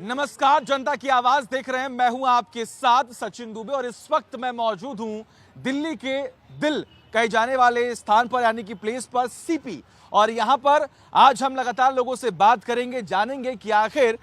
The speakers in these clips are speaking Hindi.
नमस्कार, जनता की आवाज देख रहे हैं। मैं हूं आपके साथ सचिन दुबे और इस वक्त मैं मौजूद हूं दिल्ली के दिल कहे जाने वाले स्थान पर यानी कि प्लेस पर सीपी। और यहां पर आज हम लगातार लोगों से बात करेंगे, जानेंगे कि आखिर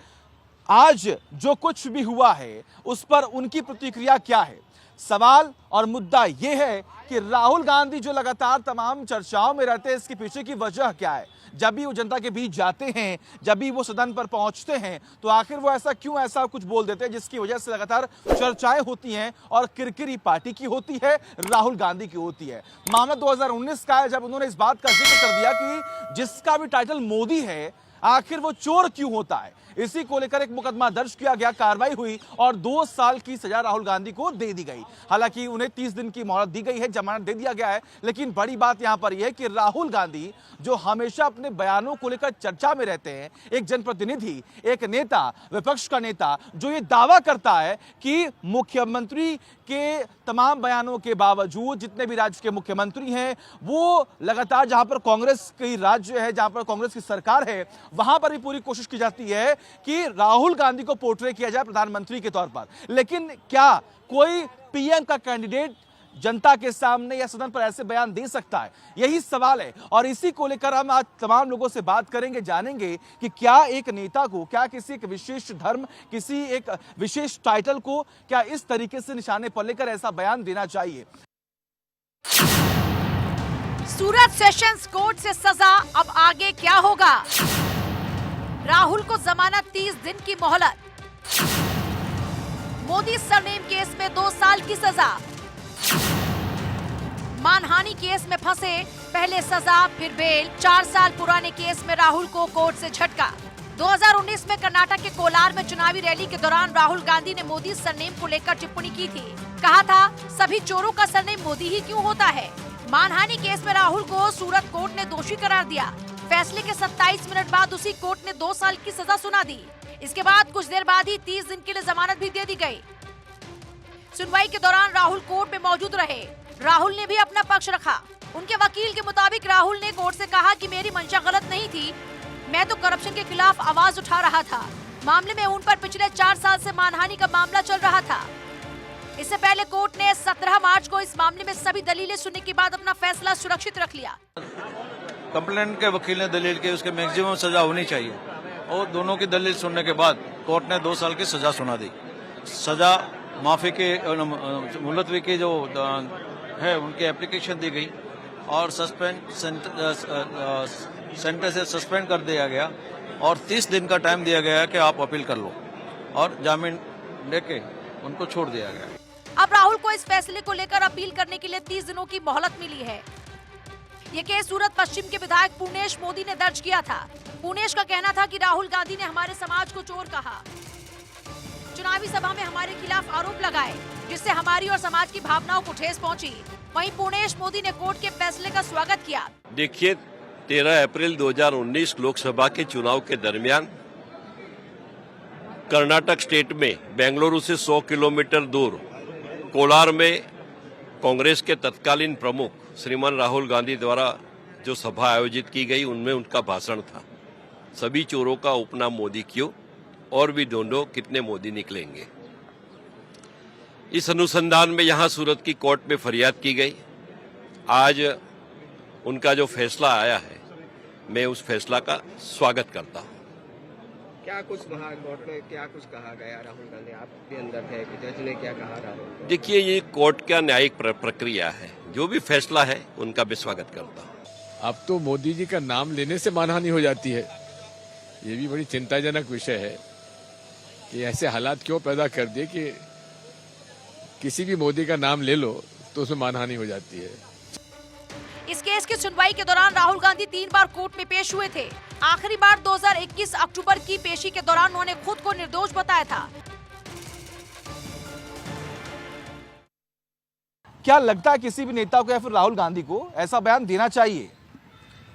आज जो कुछ भी हुआ है उस पर उनकी प्रतिक्रिया क्या है। सवाल और मुद्दा यह है कि राहुल गांधी जो लगातार तमाम चर्चाओं में रहते हैं, इसके पीछे की वजह क्या है। जब भी वो जनता के बीच जाते हैं, जब भी वो सदन पर पहुंचते हैं, तो आखिर वो ऐसा कुछ बोल देते हैं जिसकी वजह से लगातार चर्चाएं होती हैं और किरकिरी पार्टी की होती है, राहुल गांधी की होती है। मामला 2019 का है, जब उन्होंने इस बात का जिक्र कर दिया कि जिसका भी टाइटल मोदी है आखिर वो चोर क्यों होता है। इसी को लेकर एक मुकदमा दर्ज किया गया, कार्रवाई हुई और 2 साल की सजा राहुल गांधी को दे दी गई। हालांकि उन्हें 30 दिन की मोहलत दी गई है, जमानत दे दिया गया है। लेकिन बड़ी बात यहां पर यह है कि राहुल गांधी जो हमेशा अपने बयानों को लेकर चर्चा में रहते हैं, एक जनप्रतिनिधि, एक नेता, विपक्ष का नेता जो ये दावा करता है कि मुख्यमंत्री के तमाम बयानों के बावजूद जितने भी राज्य के मुख्यमंत्री हैं वो लगातार जहां पर कांग्रेस की राज्य है, जहां पर कांग्रेस की सरकार है, वहां पर भी पूरी कोशिश की जाती है कि राहुल गांधी को पोर्ट्रे किया जाए प्रधानमंत्री के तौर पर। लेकिन क्या कोई पीएम का कैंडिडेट जनता के सामने या सदन पर ऐसे बयान दे सकता है? यही सवाल है और इसी को लेकर हम आज तमाम लोगों से बात करेंगे, जानेंगे कि क्या एक नेता को, क्या किसी एक विशेष धर्म, किसी एक विशेष टाइटल को क्या इस तरीके से निशाने पर लेकर ऐसा बयान देना चाहिए। सूरत सेशंस कोर्ट से सजा, अब आगे क्या होगा? राहुल को जमानत, 30 दिन की मोहलत। मोदी सरनेम केस में 2 साल की सजा। मानहानि केस में फंसे, पहले सजा फिर बेल। 4 साल पुराने केस में राहुल को कोर्ट से झटका। 2019 में कर्नाटक के कोलार में चुनावी रैली के दौरान राहुल गांधी ने मोदी सरनेम को लेकर टिप्पणी की थी। कहा था, सभी चोरों का सरनेम मोदी ही क्यों होता है। मानहानि केस में राहुल को सूरत कोर्ट ने दोषी करार दिया। फैसले के 27 मिनट बाद उसी कोर्ट ने 2 साल की सजा सुना दी। इसके बाद कुछ देर बाद ही 30 दिन के लिए जमानत भी दे दी गई। सुनवाई के दौरान राहुल कोर्ट में मौजूद रहे। राहुल ने भी अपना पक्ष रखा। उनके वकील के मुताबिक राहुल ने कोर्ट से कहा कि मेरी मंशा गलत नहीं थी, मैं तो करप्शन के खिलाफ आवाज उठा रहा था। मामले में उन पर पिछले 4 साल से मानहानि का मामला चल रहा था। इससे पहले कोर्ट ने 17 मार्च को इस मामले में सभी दलीलें सुनने के बाद अपना फैसला सुरक्षित रख लिया। कंप्लेंट के वकील ने दलील की उसके मैक्सिमम सजा होनी चाहिए और दोनों की दलील सुनने के बाद कोर्ट ने 2 साल की सजा सुना दी। सजा माफी के मुलतवी की जो है उनकी एप्लीकेशन दी गई और सेंटर से सस्पेंड कर दिया गया और 30 दिन का टाइम दिया गया कि आप अपील कर लो और जामीन लेके उनको छोड़ दिया गया। अब राहुल को इस फैसले को लेकर अपील करने के लिए 30 दिनों की मोहलत मिली है। ये केस सूरत पश्चिम के विधायक पूर्णेश मोदी ने दर्ज किया था। पूर्णेश का कहना था कि राहुल गांधी ने हमारे समाज को चोर कहा, चुनावी सभा में हमारे खिलाफ आरोप लगाए, जिससे हमारी और समाज की भावनाओं को ठेस पहुंची। वहीं पूर्णेश मोदी ने कोर्ट के फैसले का स्वागत किया। देखिए, 13 अप्रैल 2019 लोकसभा के चुनाव के दरमियान कर्नाटक स्टेट में बेंगलुरु से 100 किलोमीटर दूर कोलार में कांग्रेस के तत्कालीन प्रमुख श्रीमान राहुल गांधी द्वारा जो सभा आयोजित की गई उनमें उनका भाषण था, सभी चोरों का उपनाम मोदी क्यों और भी ढूंढो कितने मोदी निकलेंगे। इस अनुसंधान में यहां सूरत की कोर्ट में फरियाद की गई। आज उनका जो फैसला आया है, मैं उस फैसला का स्वागत करता हूं। क्या कुछ कहा कोर्ट में, क्या कुछ कहा गया? राहुल गांधी आप भी अंदर थे, जज ने क्या कहा राहुल? देखिए, ये कोर्ट का न्यायिक प्रक्रिया है, जो भी फैसला है उनका भी स्वागत करता हूं। अब तो मोदी जी का नाम लेने से मानहानि हो जाती है। ये भी बड़ी चिंताजनक विषय है कि ऐसे हालात क्यों पैदा कर दिए कि किसी भी मोदी का नाम ले लो तो उसमें मानहानि हो जाती है। इस केस की सुनवाई के दौरान राहुल गांधी 3 बार कोर्ट में पेश हुए थे। आखिरी बार 2021 अक्टूबर की पेशी के दौरान उन्होंने खुद को निर्दोष बताया था। क्या लगता है किसी भी नेता को या फिर राहुल गांधी को ऐसा बयान देना चाहिए?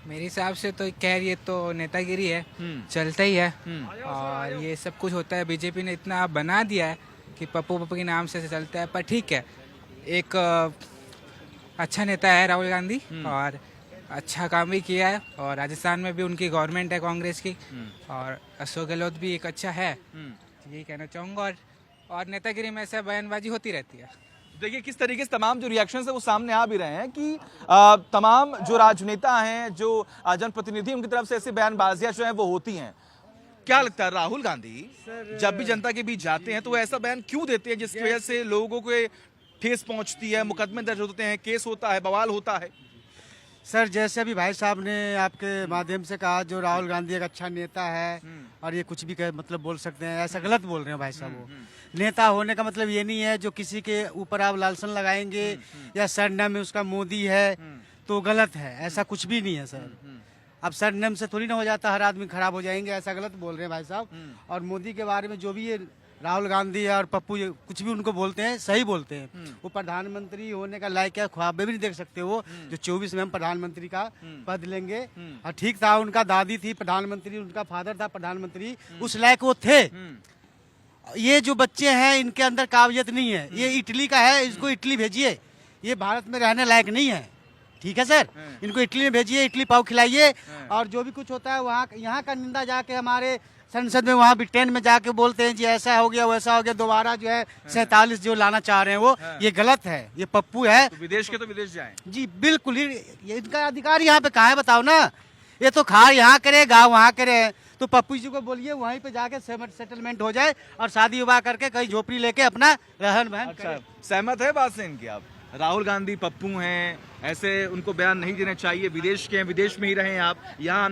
मेरे हिसाब से तो खैर ये तो नेतागिरी है, चलता ही है और ये सब कुछ होता है। बीजेपी ने इतना बना दिया है कि पप्पू के नाम से चलता है। पर ठीक है, एक अच्छा नेता है राहुल गांधी और अच्छा काम भी किया है और राजस्थान में भी उनकी गवर्नमेंट है कांग्रेस की और अशोक गहलोत भी एक अच्छा है। यही कहना चाहूँगा। और नेतागिरी में ऐसा बयानबाजी होती रहती है। देखिए किस तरीके से तमाम जो रिएक्शन है वो सामने आ भी रहे हैं कि तमाम जो राजनेता हैं, जो जनप्रतिनिधि, उनकी तरफ से ऐसी बयानबाजियां जो है वो होती हैं। क्या लगता है राहुल गांधी जब भी जनता के बीच जाते हैं तो वो ऐसा बयान क्यों देते हैं जिसकी वजह से लोगों को ठेस पहुंचती है, मुकदमे दर्ज होते हैं, केस होता है, बवाल होता है? सर जैसे अभी भाई साहब ने आपके माध्यम से कहा, जो राहुल गांधी एक अच्छा नेता है और ये कुछ भी मतलब बोल सकते हैं, ऐसा गलत बोल रहे हैं भाई साहब। वो नेता होने का मतलब ये नहीं है जो किसी के ऊपर आप लालसन लगाएंगे या सरनेम में उसका मोदी है तो गलत है, ऐसा कुछ भी नहीं है सर। अब सरनेम से थोड़ी ना हो जाता हर आदमी खराब हो जाएंगे, ऐसा गलत बोल रहे हैं भाई साहब। और मोदी के बारे में जो भी ये राहुल गांधी है और पप्पू ये कुछ भी उनको बोलते हैं सही बोलते हैं। वो प्रधानमंत्री होने का लायक है, ख्वाब में भी नहीं देख सकते वो जो 24 में हम प्रधानमंत्री का पद लेंगे। और ठीक था, उनका दादी थी प्रधानमंत्री, उनका फादर था प्रधानमंत्री, उस लायक वो थे। ये जो बच्चे हैं इनके अंदर काबिलियत नहीं है, ये इटली का है, इसको इटली भेजिए, ये भारत में रहने लायक नहीं है। ठीक है सर, इनको इटली में भेजिए, इटली पाव खिलाइए। और जो भी कुछ होता है वहाँ यहाँ का निंदा जाके हमारे संसद में वहाँ ब्रिटेन में जाके बोलते हैं जी ऐसा हो गया वैसा हो गया, दोबारा जो है 47 जो लाना चाह रहे हैं वो ये गलत है, ये पप्पू है। तो विदेश के तो विदेश जाएं। जी बिल्कुल, ये इनका अधिकार यहाँ पे कहाँ है बताओ ना। ये तो खार यहाँ करे, गाँव वहाँ करे, तो पप्पू जी को बोलिए वहीं पे जाके सेटलमेंट हो जाए और शादी विवाह करके कहीं झोपड़ी लेके अपना रहन बहन। अच्छा, सहमत है बात से इनकी आप? राहुल गांधी पप्पू हैं, ऐसे उनको बयान नहीं देने चाहिए, विदेश के हैं, विदेश में ही रहें आप, यहाँ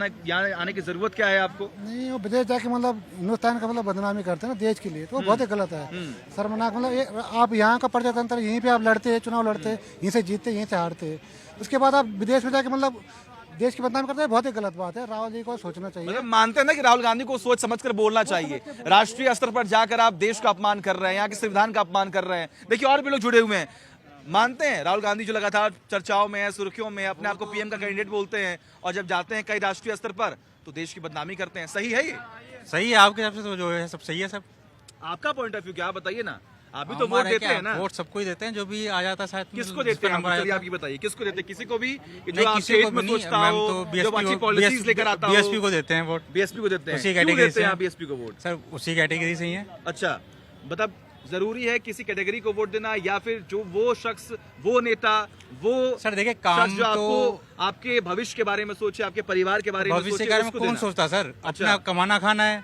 आने की जरूरत क्या है आपको? नहीं, वो विदेश जाके मतलब हिंदुस्तान का मतलब बदनामी करते हैं ना देश के लिए, तो वो बहुत ही गलत है, शर्मनाक। मतलब आप यहाँ का प्रजातंत्र, यहीं पे आप लड़ते हैं, चुनाव लड़ते हैं, यहीं से जीतते यहीं से हारते, उसके बाद आप विदेश में जाके मतलब देश की बदनामी करते हैं, बहुत ही गलत बात है। राहुल जी को सोचना चाहिए। मतलब मानते हैं ना कि राहुल गांधी को सोच समझकर बोलना चाहिए। राष्ट्रीय स्तर पर जाकर आप देश का अपमान कर रहे हैं, यहाँ के संविधान का अपमान कर रहे हैं। देखिए और भी लोग जुड़े हुए हैं, मानते हैं राहुल गांधी जो लगातार चर्चाओं में है, सुर्खियों में, अपने आप को पीएम का कैंडिडेट बोलते हैं और जब जाते हैं कई राष्ट्रीय स्तर पर तो देश की बदनामी करते हैं। सही है ये? सही है आपके हिसाब से तो जो है सब सही है। सब आपका पॉइंट ऑफ व्यू क्या, बताइए ना। आप भी तो वोट देते हैं ना? वोट सबको ही देते हैं, जो भी आ जाता है शायद। किसको देते हैं? चलिए आप ये बताइए, किसको देते हैं? किसी को भी जो आप स्टेट में सोचता हो, जो अच्छी पॉलिसीज लेकर आता हो? बीएसपी को देते हैं वोट। बीएसपी को देते हैं। उसी क्यों देते हैं आप बीएसपी को वोट? सर उसी कैटेगरी से ही है। अच्छा, मतलब जरूरी है किसी कैटेगरी को वोट देना या फिर जो वो शख्स, वो नेता, वो सर देखिए काम जो तो आपके भविष्य के बारे में सोचे, आपके परिवार के बारे में सोचे, भविष्य के बारे में कौन सोचता सर? अपना कमाना खाना है,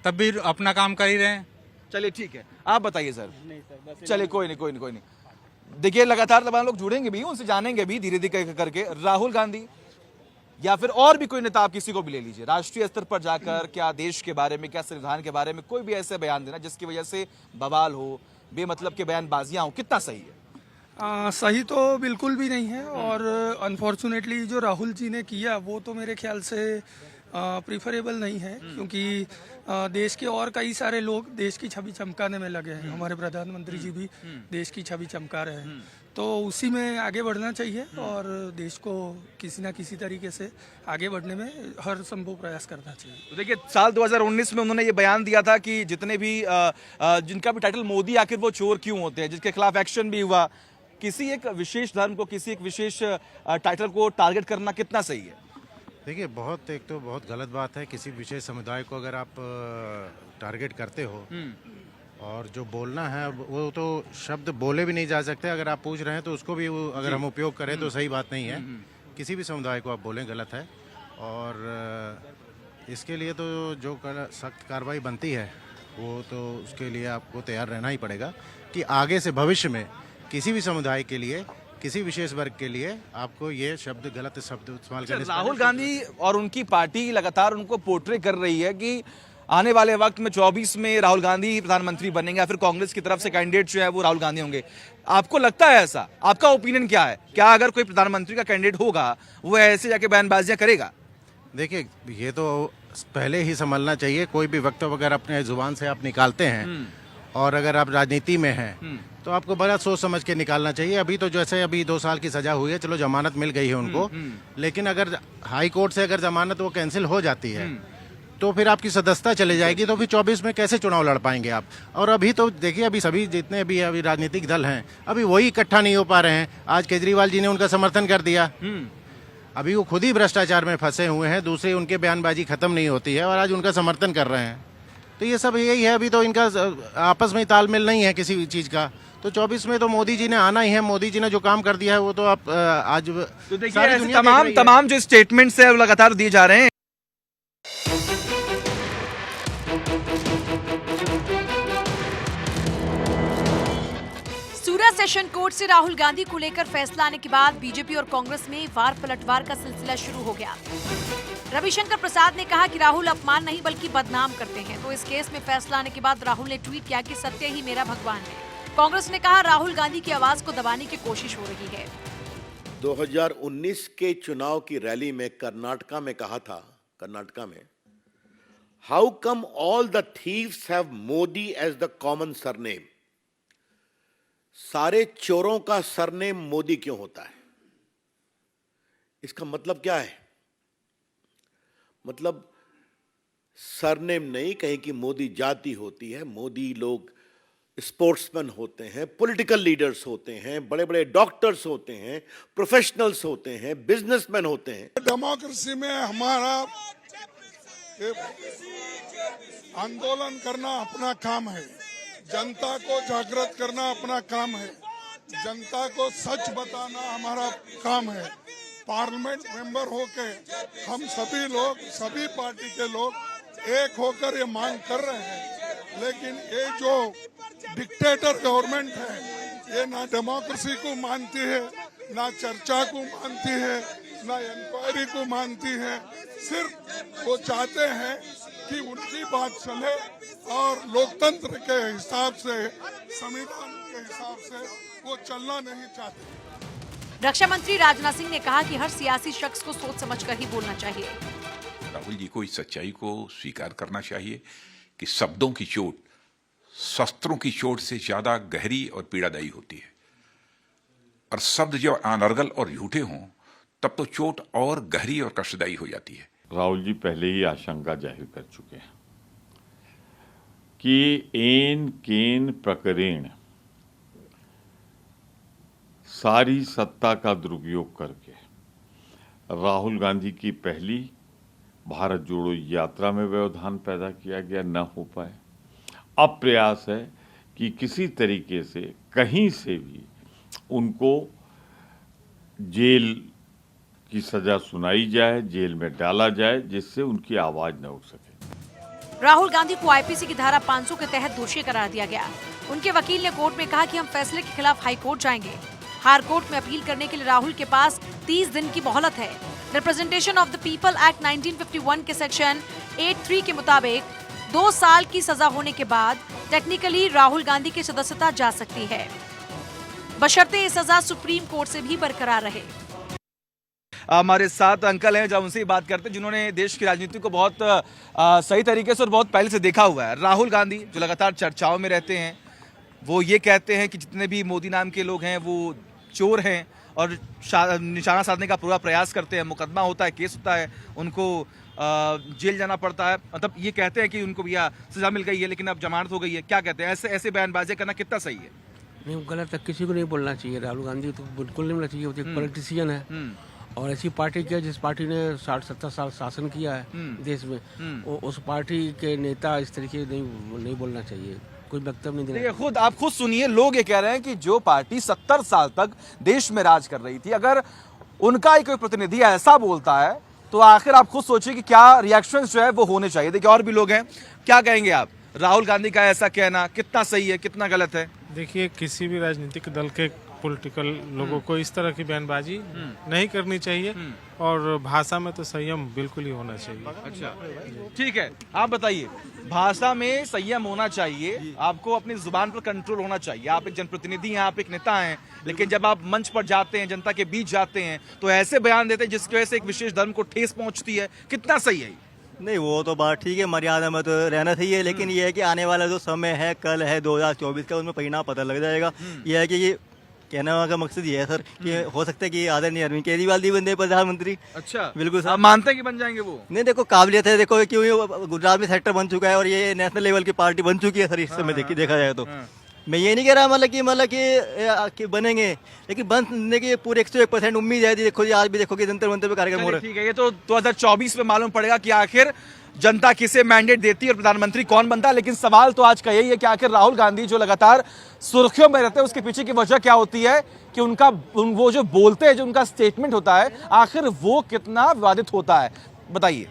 तब भी अपना काम कर ही रहे हैं। चलिए ठीक है, आप बताइए सर। चलिए कोई नहीं। देखिए लगातार तमाम लोग जुड़ेंगे भी, उनसे जानेंगे भी धीरे धीरे करके। राहुल गांधी या फिर और भी कोई नेता, आप किसी को भी ले लीजिए, राष्ट्रीय स्तर पर जाकर क्या देश के बारे में, क्या संविधान के बारे में कोई भी ऐसे बयान देना जिसकी वजह से बवाल हो, बेमतलब के बयानबाजियां हो, कितना सही है? सही तो बिल्कुल भी नहीं है। और अनफॉर्चुनेटली जो राहुल जी ने किया वो तो मेरे ख्याल से प्रीफरेबल नहीं है, क्योंकि देश के और कई सारे लोग देश की छवि चमकाने में लगे हैं। हमारे प्रधानमंत्री जी भी देश की छवि चमका रहे हैं, तो उसी में आगे बढ़ना चाहिए और देश को किसी ना किसी तरीके से आगे बढ़ने में हर संभव प्रयास करना चाहिए। तो देखिए साल 2019 में उन्होंने ये बयान दिया था कि जितने भी जिनका भी टाइटल मोदी, आखिर वो चोर क्यों होते हैं, जिसके खिलाफ एक्शन भी हुआ। किसी एक विशेष धर्म को, किसी एक विशेष टाइटल को टारगेट करना कितना सही है? देखिए एक तो बहुत गलत बात है, किसी विशेष समुदाय को अगर आप टारगेट करते हो, और जो बोलना है वो तो शब्द बोले भी नहीं जा सकते। अगर आप पूछ रहे हैं तो उसको भी अगर हम उपयोग करें तो सही बात नहीं है। किसी भी समुदाय को आप बोलें गलत है, और इसके लिए तो जो सख्त कार्रवाई बनती है वो तो उसके लिए आपको तैयार रहना ही पड़ेगा कि आगे से भविष्य में किसी भी समुदाय के लिए, किसी विशेष वर्ग के लिए आपको ये शब्द, गलत शब्द इस्तेमाल करने से। राहुल गांधी और उनकी पार्टी लगातार उनको पोर्ट्रे कर रही है कि आने वाले वक्त में 24 में राहुल गांधी प्रधानमंत्री बनेंगे या फिर कांग्रेस की तरफ से कैंडिडेट जो है वो राहुल गांधी होंगे। आपको लगता है ऐसा? आपका ओपिनियन क्या है? क्या अगर कोई प्रधानमंत्री का कैंडिडेट होगा वो ऐसे जाके बयानबाजियां करेगा? देखिए ये तो पहले ही संभलना चाहिए। कोई भी वक्तव्य अगर अपने जुबान से आप निकालते हैं और अगर आप राजनीति में हैं तो आपको बड़ा सोच समझ के निकालना चाहिए। अभी तो जैसे अभी 2 साल की सजा हुई है, चलो जमानत मिल गई है उनको, लेकिन अगर हाई कोर्ट से अगर जमानत वो कैंसिल हो जाती है तो फिर आपकी सदस्यता चली जाएगी, तो फिर 24 में कैसे चुनाव लड़ पाएंगे आप? और अभी तो देखिए अभी सभी जितने भी अभी राजनीतिक दल हैं अभी वही इकट्ठा नहीं हो पा रहे हैं। आज केजरीवाल जी ने उनका समर्थन कर दिया, अभी वो खुद ही भ्रष्टाचार में फंसे हुए हैं, दूसरे उनके बयानबाजी खत्म नहीं होती है और आज उनका समर्थन कर रहे हैं। तो ये सब यही है, अभी तो इनका आपस में तालमेल नहीं है किसी भी चीज़ का। तो 24 में तो मोदी जी ने आना ही है, मोदी जी ने जो काम कर दिया है वो तो आप आज तो देखिए सारी ऐसे दुनिया देख रही है। तमाम जो स्टेटमेंट्स है वो लगातार दिए जा रहे हैं। सूरत सेशन कोर्ट से राहुल गांधी को लेकर फैसला आने के बाद बीजेपी और कांग्रेस में वार पलटवार का सिलसिला शुरू हो गया। रविशंकर प्रसाद ने कहा कि राहुल अपमान नहीं बल्कि बदनाम करते हैं। तो इस केस में फैसला आने के बाद राहुल ने ट्वीट किया कि सत्य ही मेरा भगवान है। कांग्रेस ने कहा राहुल गांधी की आवाज को दबाने की कोशिश हो रही है। 2019 के चुनाव की रैली में कर्नाटका में कहा था, कर्नाटका में, how come all the thieves have Modi as the common surname. सारे चोरों का सरनेम मोदी क्यों होता है? इसका मतलब क्या है? मतलब सरनेम नहीं, कहीं की मोदी जाति होती है। मोदी लोग स्पोर्ट्समैन होते हैं, पॉलिटिकल लीडर्स होते हैं, बड़े बड़े डॉक्टर्स होते हैं, प्रोफेशनल्स होते हैं, बिजनेसमैन होते हैं। डेमोक्रेसी में हमारा आंदोलन करना अपना काम है, जनता को जागृत करना अपना काम है, जनता को सच बताना हमारा काम है। पार्लियामेंट मेंबर होके हम सभी लोग, सभी पार्टी के लोग एक होकर ये मांग कर रहे हैं। लेकिन ये जो डिक्टेटर गवर्नमेंट है, ये ना डेमोक्रेसी को मानती है, ना चर्चा को मानती है, ना इंक्वायरी को मानती है। सिर्फ वो चाहते हैं कि उनकी बात चले और लोकतंत्र के हिसाब से, संविधान के हिसाब से वो चलना नहीं चाहते। रक्षा मंत्री राजनाथ सिंह ने कहा कि हर सियासी शख्स को सोच समझकर ही बोलना चाहिए। राहुल जी को इस सच्चाई को स्वीकार करना चाहिए कि शब्दों की चोट शस्त्रों की चोट से ज्यादा गहरी और पीड़ादायी होती है, और शब्द जब अनर्गल और झूठे हों तब तो चोट और गहरी और कष्टदायी हो जाती है। राहुल जी पहले ही आशंका जाहिर कर चुके हैं कि एन केन प्रकरण सारी सत्ता का दुरुपयोग करके राहुल गांधी की पहली भारत जोड़ो यात्रा में व्यवधान पैदा किया गया, न हो पाए। अब प्रयास है कि किसी तरीके से कहीं से भी उनको जेल की सजा सुनाई जाए, जेल में डाला जाए, जिससे उनकी आवाज न उठ सके। राहुल गांधी को आईपीसी की धारा 500 के तहत दोषी करार दिया गया। उनके वकील ने कोर्ट में कहा कि हम फैसले के खिलाफ हाई कोर्ट जाएंगे। हार कोर्ट में अपील करने के लिए राहुल के पास 30 दिन की मोहलत है। Representation of the people act 1951 के सेक्शन 83 के मुताबिक 2 साल की सजा होने के बाद टेक्निकली राहुल गांधी की सदस्यता जा सकती है, बशर्ते ये सजा सुप्रीम कोर्ट से भी बरकरार रहे। हमारे साथ अंकल हैं, जब उनसे ही बात करते हैं जिन्होंने देश की राजनीति को बहुत सही तरीके से और बहुत पहले से देखा हुआ है। राहुल गांधी जो लगातार चर्चाओं में रहते हैं, वो ये कहते हैं कि जितने भी मोदी नाम के लोग हैं वो चोर हैं और निशाना साधने का पूरा प्रयास करते हैं। मुकदमा होता है, केस होता है, उनको जेल जाना पड़ता है। मतलब ये कहते हैं कि उनको भैया सजा मिल गई है लेकिन अब जमानत हो गई है। क्या कहते हैं, ऐसे बयानबाजी करना कितना सही है? नहीं, गलत है, किसी को नहीं बोलना चाहिए। राहुल गांधी तो बिल्कुल नहीं बोलना चाहिए, वो एक पॉलिटिशियन है और ऐसी पार्टी की है जिस पार्टी ने 60-70 साल शासन किया है देश में, उस पार्टी के नेता इस तरीके नहीं बोलना चाहिए, कोई वक्तव्य नहीं देना। आप खुद सुनिए, लोग ये कह रहे हैं कि जो पार्टी 70 साल तक देश में राज कर रही थी, अगर उनका ही कोई प्रतिनिधि ऐसा बोलता है तो आखिर आप खुद सोचिए कि क्या रिएक्शन जो है वो होने चाहिए। देखिए और भी लोग हैं, क्या कहेंगे आप? राहुल गांधी का ऐसा कहना कितना सही है, कितना गलत है? देखिए, किसी भी राजनीतिक दल के पॉलिटिकल लोगों को इस तरह की बयानबाजी नहीं करनी चाहिए और भाषा में तो संयम बिल्कुल ही होना चाहिए। अच्छा, ठीक है, आप बताइए, भाषा में संयम होना चाहिए, आपको अपनी जुबान पर कंट्रोल होना चाहिए। आप एक जनप्रतिनिधि हैं, आप एक नेता हैं, लेकिन जब आप मंच पर जाते हैं, जनता के बीच जाते हैं, तो ऐसे बयान देते हैं जिसकी वजह से एक विशेष धर्म को ठेस पहुंचती है। कितना सही है? नहीं, वो तो बात ठीक है, मर्यादा में तो रहना चाहिए, लेकिन ये है कि आने वाला जो समय है, कल है 2024 का, उसमें परिणाम पता लग जाएगा। ये है कि कहने का मकसद ये है सर कि हो सकता है कि आदरणीय अरविंद केजरीवाल जी बन प्रधानमंत्री। अच्छा, बिल्कुल सर। आप मानते हैं कि बन जाएंगे वो? नहीं, देखो काबिलियत है, देखो क्यों गुजरात में सेक्टर बन चुका है और ये नेशनल लेवल की पार्टी बन चुकी है सर इस समय देखा जाए तो। मैं ये नहीं कह रहा कि बनेंगे, लेकिन बनने की पूरे 101% उम्मीद है। देखो जी, आज भी देखो कि जंतर मंतर पे कार्यक्रम हो रहा है। ठीक है, ये तो 2024 में मालूम पड़ेगा कि आखिर जनता किसे मैंडेट देती है और प्रधानमंत्री कौन बनता है। लेकिन सवाल तो आज का यही है कि आखिर राहुल गांधी जो लगातार सुर्खियों में रहते हैं, उसके पीछे की वजह क्या होती है कि वो जो बोलते हैं, जो उनका स्टेटमेंट होता है, आखिर वो कितना विवादित होता है, बताइए।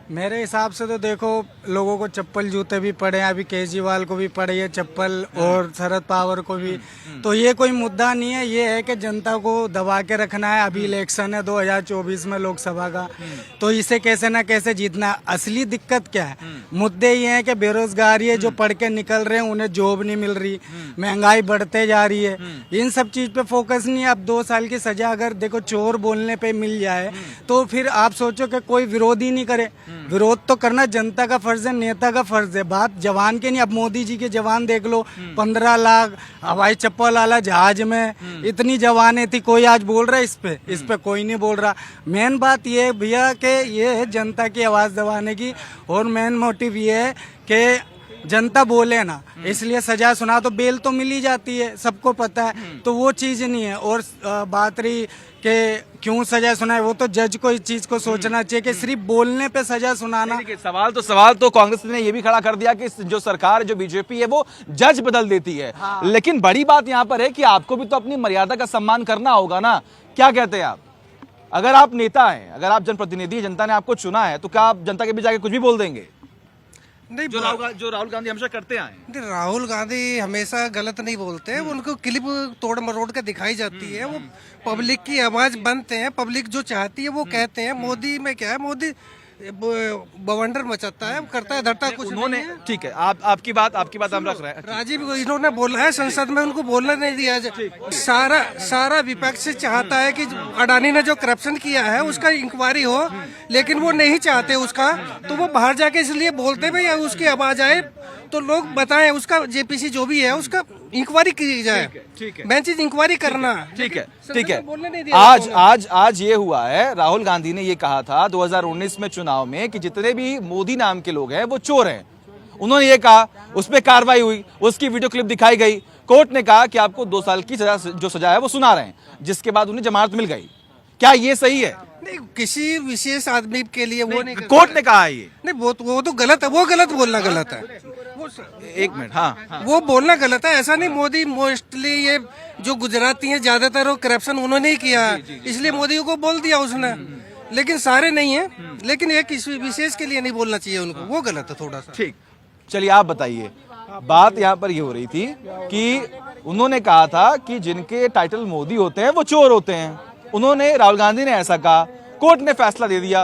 मेरे हिसाब से तो देखो, लोगों को चप्पल जूते भी पड़े हैं, अभी केजरीवाल को भी पड़े हैं चप्पल और शरद पवार को भी। तो ये कोई मुद्दा नहीं है, ये है कि जनता को दबा के रखना है। अभी इलेक्शन है 2024 में लोकसभा का, तो इसे कैसे ना कैसे जीतना है। असली दिक्कत क्या है, मुद्दे ये हैं कि बेरोजगारी है, जो पढ़ के निकल रहे हैं उन्हें जॉब नहीं मिल रही, महंगाई बढ़ते जा रही है। इन सब चीज पे फोकस नहीं है। अब 2 साल की सजा अगर देखो चोर बोलने पे मिल जाए तो फिर आप सोचो कि कोई विरोध ही नहीं करे। विरोध तो करना जनता का फर्ज है, नेता का फर्ज है। बात जवान के नहीं। अब मोदी जी के जवान देख लो, 15 लाख हवाई चप्पल वाला जहाज में, इतनी जवानें थी, कोई आज बोल रहा है इस पे कोई नहीं बोल रहा। मेन बात ये भैया कि ये है जनता की आवाज दबाने की, और मेन मोटिव ये है कि जनता बोले ना, इसलिए सजा सुना तो बेल तो मिल ही जाती है, सबको पता है। तो वो चीज नहीं है। और बात रही कि क्यों सजा सुनाए, वो तो जज को इस चीज को सोचना चाहिए कि सिर्फ बोलने पे सजा सुनाना। सवाल तो कांग्रेस ने ये भी खड़ा कर दिया कि जो सरकार, जो बीजेपी है, वो जज बदल देती है। हाँ। लेकिन बड़ी बात यहाँ पर है कि आपको भी तो अपनी मर्यादा का सम्मान करना होगा ना। क्या कहते हैं आप? अगर आप नेता हैं, अगर आप जनप्रतिनिधि, जनता ने आपको चुना है, तो क्या आप जनता के बीच आके कुछ भी बोल देंगे? नहीं, जो राहुल गांधी हमेशा करते आए। राहुल गांधी हमेशा गलत नहीं बोलते हैं। उनको क्लिप तोड़ मरोड़ के दिखाई जाती है। वो पब्लिक की आवाज बनते हैं, पब्लिक जो चाहती है वो कहते हैं। मोदी में क्या है, मोदी बवंडर मचाता है, करता है धरता कुछ उन्होंने। ठीक है, आपकी बात हम रख रहे हैं। राजीव इन्होंने बोला है संसद में, उनको बोलना नहीं दिया जाए। सारा विपक्ष चाहता है कि अडानी ने जो करप्शन किया है उसका इंक्वायरी हो, लेकिन वो नहीं चाहते उसका। तो वो बाहर जाके इसलिए बोलते भाई उसकी आवाज आए तो लोग बताएं, उसका जेपीसी जो भी है उसका इंक्वायरी की जाए। ठीक है, मैं चीज इंक्वायरी करना। ठीक है। आज ये हुआ है, राहुल गांधी ने ये कहा था 2019 में चुनाव में कि जितने भी मोदी नाम के लोग हैं वो चोर हैं। उन्होंने ये कहा, उस पर कार्रवाई हुई, उसकी वीडियो क्लिप दिखाई गई। कोर्ट ने कहा कि आपको 2 साल की सजा है वो सुना रहे हैं, जिसके बाद उन्हें जमानत मिल गई। क्या ये सही है? नहीं, किसी विशेष आदमी के लिए वो नहीं। कोर्ट ने कहा है ये। नहीं, वो तो गलत है। वो गलत बोलना गलत है। एक मिनट, हाँ। वो बोलना गलत है। ऐसा नहीं, मोदी मोस्टली ये जो गुजराती हैं ज्यादातर वो करप्शन उन्होंने ही किया है, इसलिए मोदी को बोल दिया उसने। लेकिन सारे नहीं है, लेकिन एक विशेष के लिए नहीं बोलना चाहिए उनको, वो गलत है थोड़ा सा। ठीक, चलिए आप बताइए। बात यहाँ पर ये हो रही थी कि उन्होंने कहा था कि जिनके टाइटल मोदी होते हैं वो चोर होते हैं। उन्होंने, राहुल गांधी ने ऐसा कहा, कोर्ट ने फैसला दे दिया।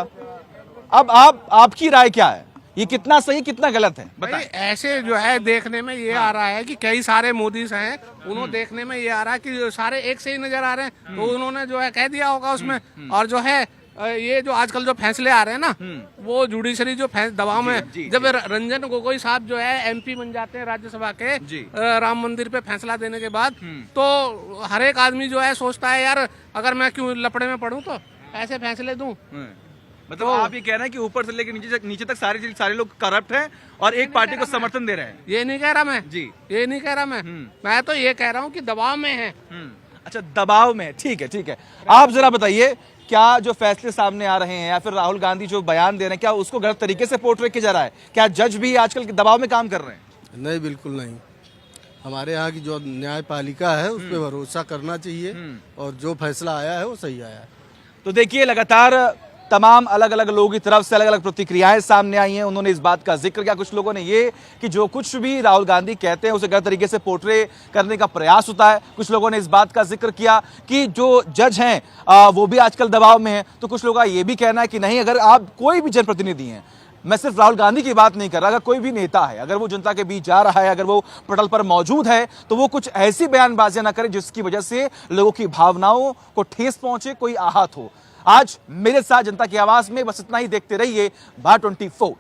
अब आपकी राय क्या है? ये कितना सही, कितना गलत है, बताएं। ऐसे जो है देखने में ये आ रहा है कि कई सारे मोदी हैं, उन्होंने देखने में ये आ रहा है कि सारे एक से ही नजर आ रहे हैं। तो उन्होंने जो है कह दिया होगा उसमें। और जो है ये जो आजकल जो फैसले आ रहे हैं ना, वो जुडिशरी जो दबाव में, जब रंजन गोगोई साहब जो है एमपी बन जाते हैं राज्यसभा के राम मंदिर पे फैसला देने के बाद, तो हर एक आदमी जो है सोचता है यार अगर मैं क्यों लपड़े में पड़ूं तो ऐसे फैसले दूं। मतलब आप ये कह रहे हैं कि ऊपर से लेकर नीचे तक सारे लोग करप्ट हैं और एक पार्टी को समर्थन दे रहे हैं? ये नहीं कह रहा मैं जी, ये नहीं कह रहा मैं तो ये कह रहा हूँ कि दबाव में है। अच्छा, दबाव में। ठीक है। आप जरा बताइए, क्या जो फैसले सामने आ रहे हैं या फिर राहुल गांधी जो बयान दे रहे हैं, क्या उसको गलत तरीके से पोर्ट्रे किया जा रहा है? क्या जज भी आजकल के दबाव में काम कर रहे हैं? नहीं, बिल्कुल नहीं। हमारे यहाँ की जो न्यायपालिका है उस पर भरोसा करना चाहिए, और जो फैसला आया है वो सही आया है। तो देखिए, लगातार तमाम अलग अलग लोगों की तरफ से अलग अलग प्रतिक्रियाएं सामने आई हैं। उन्होंने इस बात का जिक्र किया, कुछ लोगों ने ये कि जो कुछ भी राहुल गांधी कहते हैं उसे गलत तरीके से पोर्ट्रे करने का प्रयास होता है। कुछ लोगों ने इस बात का जिक्र किया कि जो जज हैं वो भी आजकल दबाव में हैं। तो कुछ लोगों का ये भी कहना है कि नहीं, अगर आप कोई भी जनप्रतिनिधि हैं, मैं सिर्फ राहुल गांधी की बात नहीं कर रहा, अगर कोई भी नेता है, अगर वो जनता के बीच जा रहा है, अगर वो पटल पर मौजूद है, तो वो कुछ ऐसी बयानबाजियां ना करे जिसकी वजह से लोगों की भावनाओं को ठेस पहुंचे, कोई आहत हो। आज मेरे साथ जनता की आवाज में बस इतना ही। देखते रहिए भारत 24।